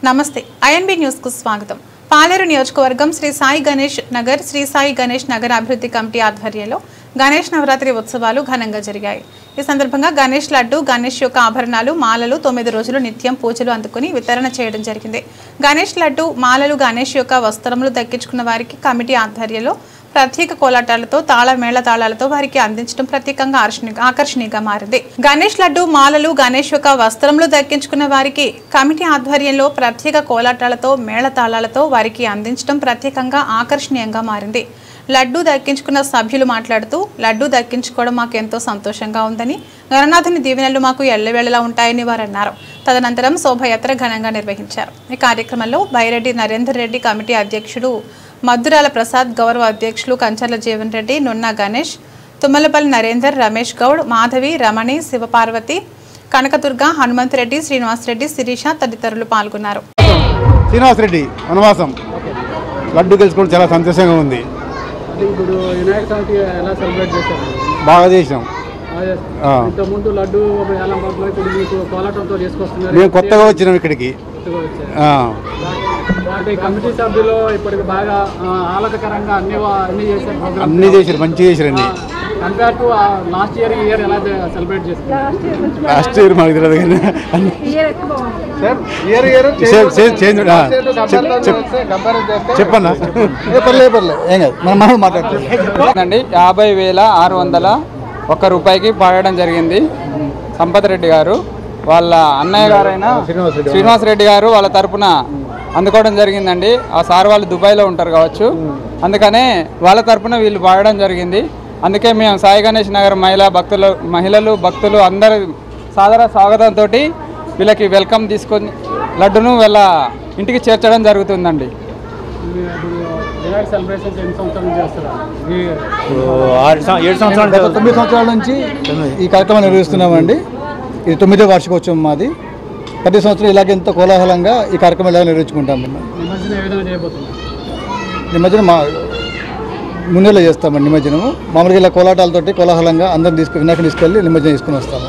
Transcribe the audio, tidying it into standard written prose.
నమస్తే INB news కు స్వాగతం. పాలేరు నియోజకవర్గం శ్రీ సాయి గణేష్ నగర్ అభివృద్ధి కమిటీ ఆధ్వర్యంలో గణేష్ నవరాత్రి ఉత్సవాలు ఘనంగా జరిగాయి. ఈ సందర్భంగా గణేష్ లడ్డు, గణేష్ యొక్క ఆభరణాలు, మాలలు 9 రోజులు నిత్యం పూజలు అందుకుని వితరణ చేయడం జరిగింది. గణేష్ లడ్డు, మాలలు, గణేష్ యొక్క వస్త్రములు దక్కించుకున్న వారికి కమిటీ ఆధ్వర్యంలో ప్రత్యేక కోలాటాలతో తాళమేళ తాళాలతో వారికి అందించడం ప్రత్యేకంగా ఆకర్షణీయంగా మారింది. గణేష్ లడ్డు, మాలలు, గణేష్ యొక్క వస్త్రములు దక్కించుకున్న వారికి కమిటీ ఆధ్వర్యంలో ప్రత్యేక కోలాటాలతో మేళ తాళాలతో వారికి అందించడం ప్రత్యేకంగా ఆకర్షణీయంగా మారింది. లడ్డు దక్కించుకున్న సభ్యులు మాట్లాడుతూ, లడ్డు దక్కించుకోవడం మాకు ఎంతో సంతోషంగా ఉందని, గణనాథుని దీవెనలు మాకు ఎల్లవేళలా ఉంటాయని వారు అన్నారు. తదనంతరం శోభయాత్ర ఘనంగా నిర్వహించారు. ఈ కార్యక్రమంలో బైరెడ్డి నరేందర్ రెడ్డి, కమిటీ అధ్యక్షుడు మద్దురాల ప్రసాద్, గౌరవ అధ్యక్షులు కంచర్ల జీవన్ రెడ్డి, నున్నా గణేష్, తుమ్మలపల్లి నరేందర్, రమేష్ గౌడ్, మాధవి, రమణి, శివపార్వతి, కనకదుర్గ, హనుమంత్ రెడ్డి, శ్రీనివాస్ రెడ్డి, శిరీష తదితరులు పాల్గొన్నారు. శ్రీనివాస్ రెడ్డి వనవాసం లడ్డు గెలుచుకోవడం చాలా సంతోషంగా ఉంది. బాగా చేసాం. మేము కొత్తగా వచ్చినాం ఇక్కడికి. అన్ని చేశారు, మంచిగా చేశారండి. లాస్ట్ ఇయర్ మాకు తెలియదు కానీ చెప్పన్నా మాట్లాడుతుందండి. 50,601 రూపాయికి పాడడం జరిగింది. సంపత్ రెడ్డి గారు వాళ్ళ అన్నయ్య గారైన శ్రీనివాస్ రెడ్డి గారు వాళ్ళ తరపున అందుకోవడం జరిగిందండి. ఆ సార్ వాళ్ళు దుబాయ్లో ఉంటారు కావచ్చు, అందుకనే వాళ్ళ తరపున వీళ్ళు పాడడం జరిగింది. అందుకే మేము సాయి గణేష్ నగర్ మహిళలు భక్తులు అందరు సాదర స్వాగతంతో వీళ్ళకి వెల్కమ్ తీసుకొని లడ్డును వీళ్ళ ఇంటికి చేర్చడం జరుగుతుందండి. 9 సంవత్సరాల నుంచి ఈ కార్యక్రమం నిర్వహిస్తున్నామండి. ఇది 9వ వార్షికోత్సవం మాది. ప్రతి సంవత్సరం ఇలాగే ఎంతో కోలాహలంగా ఈ కార్యక్రమం ఇలా నిర్వహించుకుంటాం. నిమజ్జనం ముందులో చేస్తామండి. నిమజ్జనము మామూలుగా ఇలా కోలాటాలతోటి కోలాహలంగా అందరం వినాయకుని తీసుకెళ్ళి నిమజ్జనం తీసుకుని వస్తాము.